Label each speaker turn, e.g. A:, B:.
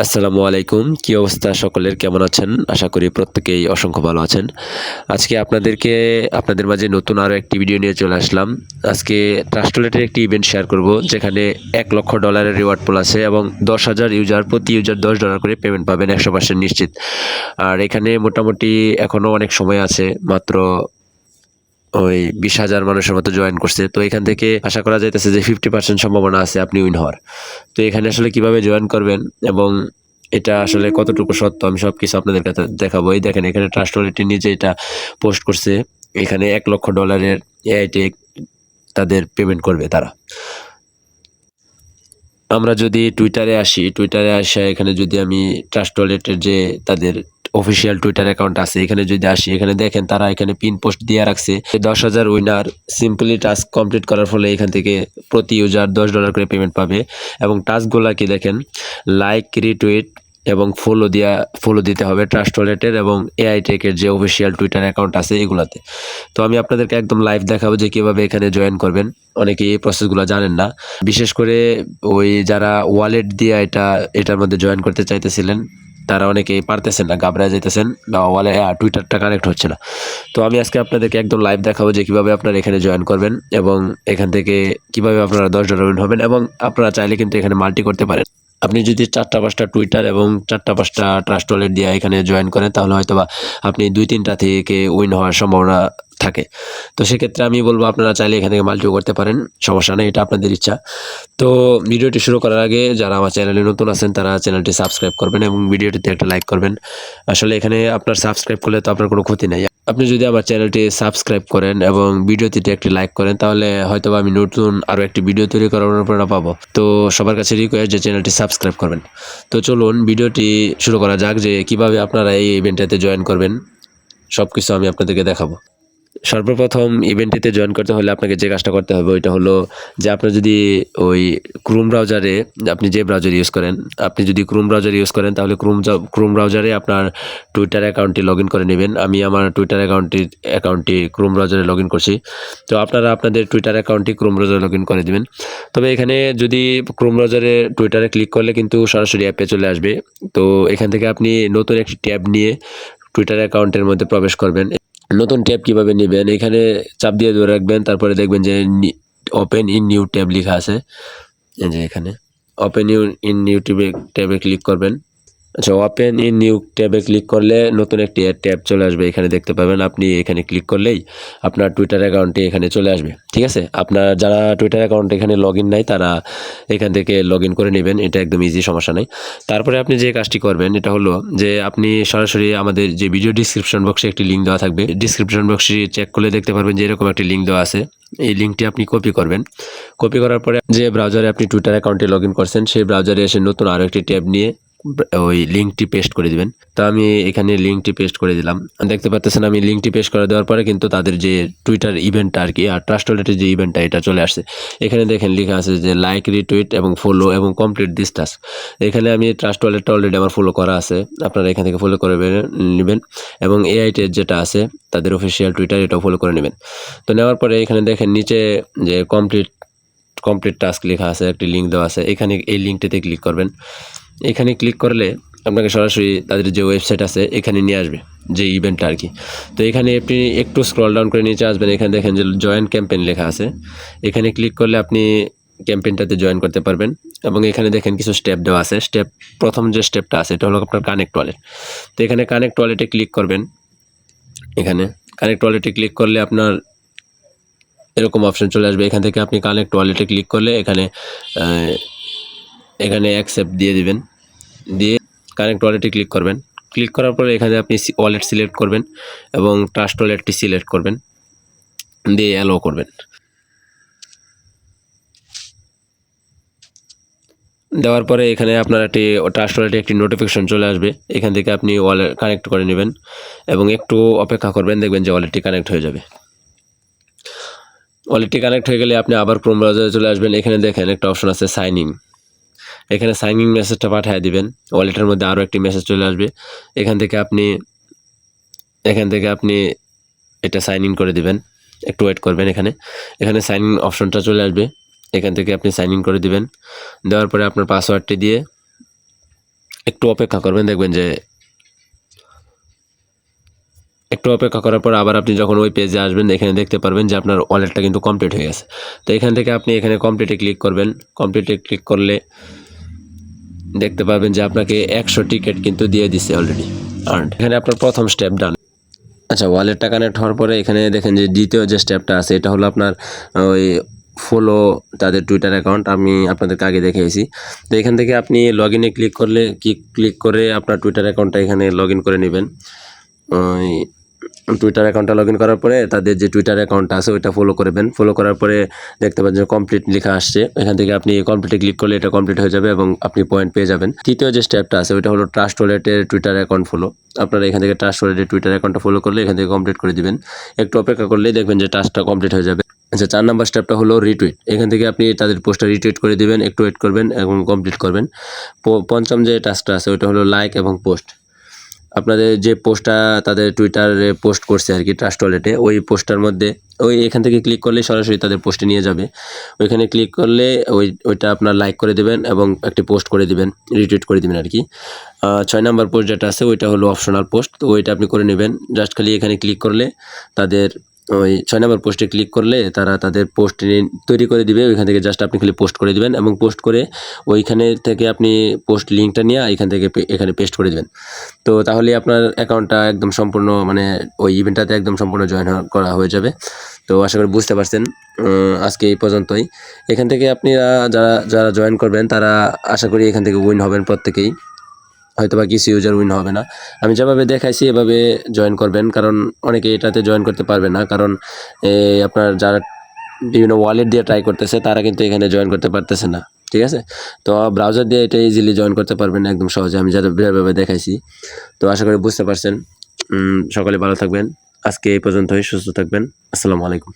A: আসসালামু আলাইকুম। কি অবস্থা সকলের? কেমন আছেন? আশা করি প্রত্যেকেই অসংখ্য ভালো আছেন। আজকে আপনাদের মাঝে নতুন আরো একটি ভিডিও নিয়ে চলে আসলাম। আজকে ট্রাস্টওয়ালেটের একটি ইভেন্ট শেয়ার করব যেখানে $1,00,000 রিওয়ার্ড পুল আছে এবং 10,000 ইউজার প্রতি ইউজার $10 করে পেমেন্ট পাবেন 100% নিশ্চিত। আর এখানে মোটামুটি এখনো অনেক সময় আছে। মাত্র ওই 20,000 মানুষের মতো জয়েন করছে। তো এখান থেকে আশা করা যাইতেছে যে 50% সম্ভাবনা আছে আপনি উইন হওয়ার। তো এখানে আসলে কিভাবে জয়েন করবেন এবং এটা আসলে কতটুকু সত্য আমি সবকিছু আপনাদের কাছে দেখাবো। এই দেখেন এখানে ট্রাস্টওয়ালেটি নিজে এটা পোস্ট করছে। এখানে $1,00,000 এআই টেক তাদের পেমেন্ট করবে তারা। আমরা যদি টুইটারে আসি, টুইটারে আসা এখানে যদি আমি ট্রাস্টওয়ালেটের যে তাদের অফিসিয়াল টুইটার অ্যাকাউন্ট আছে এখানে যদি আসি, এখানে দেখেন তারা এখানে পিন পোস্ট দিয়ে রাখছে 10,000 উইনার সিম্পলি টাস্ক কমপ্লিট করার ফলে এখান থেকে প্রতি ইউজার $10 করে পেমেন্ট পাবে এবং টাস্কগুলা কি দেখেন লাইক, রিটুইট এবং ফলো দিতে হবে ট্রাস্টওয়ালেটের এবং এআই টেকের যে অফিসিয়াল টুইটার অ্যাকাউন্ট আছে এগুলাতে। তো আমি আপনাদেরকে একদম লাইভ দেখাবো যে কিভাবে এখানে জয়েন করবেন। অনেকে এই প্রসেসগুলো জানেন না। বিশেষ করে ওই যারা ওয়ালেট দিয়ে এটার মধ্যে জয়েন করতে চাইতেছিলেন তারা অনেকেই পারতেছেন না, ঘাবড়ায় যাইতেছেন বা টুইটারটা কানেক্ট হচ্ছে না। তো আমি আজকে আপনাদেরকে একদম লাইভ দেখাবো যে কিভাবে আপনারা এখানে জয়েন করবেন এবং এখান থেকে কিভাবে আপনারা $10 উইন হবেন এবং আপনারা চাইলে কিন্তু এখানে মাল্টি করতে পারেন। আপনি যদি 4টা-5টা টুইটার এবং 4টা-5টা ট্রাস্ট ওয়ালেট দিয়ে এখানে জয়েন করেন তাহলে হয়তোবা আপনি 2-3টা থেকে উইন হওয়ার সম্ভাবনা থাকে। তো সেক্ষেত্রে আমি বলবো আপনারা চাইলে এখান থেকে মাল্টিও করতে পারেন, সমস্যা নেই, এটা আপনাদের ইচ্ছা। তো ভিডিওটি শুরু করার আগে যারা আমার চ্যানেলে নতুন আছেন তারা চ্যানেলটি সাবস্ক্রাইব করবেন এবং ভিডিওটিতে একটা লাইক করবেন। আসলে এখানে আপনার সাবস্ক্রাইব করলে তো আপনার কোনো ক্ষতি নাই। আপনি যদি আমার চ্যানেলটি সাবস্ক্রাইব করেন এবং ভিডিওটিতে একটি লাইক করেন তাহলে হয়তোবা আমি নতুন আরও একটি ভিডিও তৈরি করার অনুপ্রেরণা পাবো। তো সবার কাছে রিকোয়েস্ট যে চ্যানেলটি সাবস্ক্রাইব করবেন। তো চলুন ভিডিওটি শুরু করা যাক যে কিভাবে আপনারা এই ইভেন্টটাতে জয়েন করবেন। সবকিছু আমি আপনাদেরকে দেখাবো। সর্বপ্রথম ইভেন্টটিতে জয়েন করতে হলে আপনাকে যে কাজটা করতে হবে ওইটা হলো যে আপনার যদি ওই ক্রোম ব্রাউজারে আপনি যে ব্রাউজার ইউজ করেন, আপনি যদি ক্রোম ব্রাউজার ইউজ করেন তাহলে ক্রোম ব্রাউজারে আপনার টুইটার অ্যাকাউন্টটি লগ ইন করে নেবেন। আমি আমার টুইটার অ্যাকাউন্টটি ক্রোম ব্রাউজারে লগ ইন করছি। তো আপনারা আপনাদের টুইটার অ্যাকাউন্টটি ক্রোম ব্রাউজারে লগ ইন করে দেবেন। তবে এখানে যদি ক্রোম ব্রাউজারে টুইটারে ক্লিক করলে কিন্তু সরাসরি অ্যাপে চলে আসবে। তো এখান থেকে আপনি নতুন একটি ট্যাব নিয়ে টুইটার অ্যাকাউন্টের মধ্যে প্রবেশ করবেন। নতুন ট্যাব কিভাবে নেবেন, এখানে চাপ দিয়ে ধরে রাখবেন, তারপরে দেখবেন যে ওপেন ইন নিউ ট্যাব লেখা আছে। এই যে এখানে ওপেন ইন নিউ ট্যাবে ক্লিক করবেন। আচ্ছা, ওপেন ইন নিউ ট্যাবে ক্লিক করলে নতুন একটি ট্যাব চলে আসবে, এখানে দেখতে পাবেন। আপনি এখানে ক্লিক করলেই আপনার টুইটার অ্যাকাউন্টে এখানে চলে আসবে, ঠিক আছে? আপনার যারা টুইটার অ্যাকাউন্ট এখানে লগ ইন নাই তারা এখান থেকে লগ ইন করে নেবেন, এটা একদম ইজি, সমস্যা নেই। তারপরে আপনি যে কাজটি করবেন এটা হলো যে আপনি সরাসরি আমাদের যে ভিডিও ডিসক্রিপশন বক্সে একটি লিঙ্ক দেওয়া থাকবে, ডিসক্রিপশন বক্সটি চেক করলে দেখতে পারবেন যে এরকম একটি লিঙ্ক দেওয়া আছে। এই লিঙ্কটি আপনি কপি করবেন। কপি করার পরে যে ব্রাউজারে আপনি টুইটার অ্যাকাউন্টে লগ ইন করছেন সেই ব্রাউজারে এসে নতুন আরও একটি ট্যাব নিয়ে ওই লিঙ্কটি পেস্ট করে দিবেন। তো আমি এখানে লিঙ্কটি পেস্ট করে দিলাম। দেখতে পাচ্ছেন আমি লিঙ্কটি পেস্ট করে দেওয়ার পরে কিন্তু তাদের যে টুইটার ইভেন্টটা আর কি, আর ট্রাস্ট ওয়ালেটের যে ইভেন্টটা এটা চলে আসছে। এখানে দেখেন লেখা আছে যে লাইক, রিটুইট এবং ফলো এবং কমপ্লিট দিস টাস্ক। এখানে আমি ট্রাস্ট ওয়ালেটটা অলরেডি আমার ফলো করা আছে, আপনারা এখান থেকে ফলো করে নেবেন এবং এআইটের যেটা আছে তাদের অফিসিয়াল টুইটার এটাও ফলো করে নেবেন। তো নেওয়ার পরে এখানে দেখেন নিচে যে কমপ্লিট টাস্ক লেখা আছে, একটি লিঙ্ক দেওয়া আছে, এখানে এই লিঙ্কটিতে ক্লিক করবেন। এখানে ক্লিক করলে আপনাকে সরাসরি তাদের যে ওয়েবসাইট আছে এখানে নিয়ে আসবে, যে ইভেন্টটা আর কি। তো এখানে আপনি একটু স্ক্রল ডাউন করে নিচে আসবেন, এখানে দেখেন যে জয়েন ক্যাম্পেইন লেখা আছে। এখানে ক্লিক করলে আপনি ক্যাম্পেইনটাতে জয়েন করতে পারবেন এবং এখানে দেখেন কিছু স্টেপ দেওয়া আছে। প্রথম যে স্টেপটা আছে এটা হলো আপনার কানেক্ট ওয়ালেট। তো এখানে কানেক্ট ওয়ালেটে ক্লিক করবেন। এখানে কানেক্ট ওয়ালেটে ক্লিক করলে আপনার এরকম অপশন চলে আসবে। এখান থেকে আপনি কানেক্ট ওয়ালেটে ক্লিক করলে এখানে অ্যাকসেপ্ট দিয়ে দিবেন, দিয়ে কানেক্ট ওয়ালেটে ক্লিক করবেন। ক্লিক করার পরে এখানে আপনি ওয়ালেট সিলেক্ট করবেন এবং ট্রাস্ট ওয়ালেটটি সিলেক্ট করবেন, দিয়ে অ্যালো করবেন। দেওয়ার পরে এখানে আপনার ট্রাস্ট ওয়ালেটে একটি নোটিফিকেশন চলে আসবে। এখান থেকে আপনি ওয়ালেট কানেক্ট করে নেবেন এবং একটু অপেক্ষা করবেন, দেখবেন যে ওয়ালেটটি কানেক্ট হয়ে যাবে। ওয়ালেটটি কানেক্ট হয়ে গেলে আপনি আবার ক্রোম ব্রাউজারে চলে আসবেন। এখানে দেখেন একটা অপশন আছে সাইন ইন, এখানে সাইন ইন মেসেজটা পাঠিয়ে দিবেন। ওয়ালেটের মধ্যে আরও একটি মেসেজ চলে আসবে, এখান থেকে আপনি এটা সাইন ইন করে দিবেন। একটু ওয়েট করবেন, এখানে সাইন ইন অপশনটা চলে আসবে, এখান থেকে আপনি সাইন ইন করে দিবেন। দেওয়ার পরে আপনার পাসওয়ার্ডটি দিয়ে একটু অপেক্ষা করবেন, দেখবেন যে একটু অপেক্ষা করার পর আবার আপনি যখন ওই পেজে আসবেন এখানে দেখতে পারবেন যে আপনার ওয়ালেটটা কিন্তু কমপ্লিট হয়ে গেছে। তো এখান থেকে আপনি এখানে কমপ্লিটে ক্লিক করবেন। কমপ্লিটে ক্লিক করলে দেখতে পাবেন যে আপনাকে 100 টিকেট কিন্তু দিয়ে দিছে অলরেডি আর্নড। এখানে আপনার প্রথম স্টেপ ডান। আচ্ছা, ওয়ালেটটা কানেক্ট হওয়ার পরে এখানে দেখেন যে দ্বিতীয় যে স্টেপটা আছে এটা হলো আপনার ওই ফলো তাদের টুইটার অ্যাকাউন্ট, আমি আপনাদেরকে আগে দেখিয়েছি। তো এখান থেকে আপনি লগ ইনে ক্লিক করলে ক্লিক করে আপনার টুইটার অ্যাকাউন্টটা এখানে লগ ইন করে নেবেন। ওই টুইটার অ্যাকাউন্টটা লগ ইন করার পরে তাদের যে টুইটার অ্যাকাউন্টটা আছে ওইটা ফলো করবেন। ফলো করার পরে দেখতে পাচ্ছেন যে কমপ্লিট লেখা আসছে, এখান থেকে আপনি কমপ্লিটে ক্লিক করলে এটা কমপ্লিট হয়ে যাবে এবং আপনি পয়েন্ট পেয়ে যাবেন। তৃতীয় যে স্টেপটা আছে ওইটা হলো ট্রাস্ট ওয়ালেটের টুইটার অ্যাকাউন্ট ফলো। আপনারা এখান থেকে ট্রাস্ট ওয়ালেটের টুইটার অ্যাকাউন্টটা ফলো করলে এখান থেকে কমপ্লিট করে দিবেন। একটু অপেক্ষা করলেই দেখবেন যে টাস্কটা কমপ্লিট হয়ে যাবে। আচ্ছা, 4 নাম্বার স্টেপটা হলো রিটুইট। এখান থেকে আপনি তাদের পোস্টটা রিটুইট করে দিবেন, একটু ওয়েট করবেন এবং কমপ্লিট করবেন। পঞ্চম যে টাস্কটা আছে ওইটা হলো লাইক এবং পোস্ট। আপনাদের যে পোস্টটা তাদের টুইটারে পোস্ট করছে আর কি ট্রাস্ট ওয়ালেটে, ওই পোস্টটার মধ্যে এখান থেকে ক্লিক করলে সরাসরি তাদের পোস্টে নিয়ে যাবে। ওইখানে ক্লিক করলে ওইটা আপনার লাইক করে দেবেন এবং একটি পোস্ট করে দিবেন, রিটুইট করে দিবেন আর কি। 6 নাম্বার পোস্ট যেটা আছে ওইটা হলো অপশনাল পোস্ট, তো ওইটা আপনি করে নেবেন। জাস্ট খালি এখানে ক্লিক করলে তাদের ওই 6 নাম্বার পোস্টে ক্লিক করলে তারা তাদের পোস্ট তৈরি করে দিবে। ওইখান থেকে জাস্ট আপনি খালি পোস্ট করে দিবেন এবং পোস্ট করে ওইখানে থেকে আপনি পোস্ট লিঙ্কটা নিয়ে এখান থেকে এখানে পেস্ট করে দিবেন। তো তাহলে আপনার অ্যাকাউন্টটা একদম সম্পূর্ণ মানে ওই ইভেন্টটাতে একদম সম্পূর্ণ জয়েন করা হয়ে যাবে। তো আশা করি বুঝতে পারছেন। আজকে এই পর্যন্তই। এখান থেকে আপনারা যারা জয়েন করবেন তারা আশা করি এখান থেকে উইন হবেন প্রত্যেকেই, হয়তোবা কিছু ইউজার উইন হবে না। আমি যেভাবে দেখাইছি এভাবে জয়েন করবেন, কারণ অনেকে এটাতে জয়েন করতে পারবে না, কারণ আপনার যারা বিভিন্ন ওয়ালেট দিয়ে ট্রাই করতেছে তারা কিন্তু এখানে জয়েন করতে পারতেছে না। ঠিক আছে, তো ব্রাউজার দিয়ে এটা ইজিলি জয়েন করতে পারবেন একদম সহজে, আমি যেভাবে দেখাইছি। তো আশা করি বুঝতে পারছেন। সকলে ভালো থাকবেন। আজকে এই পর্যন্তই, সুস্থ থাকবেন। আসসালামু আলাইকুম।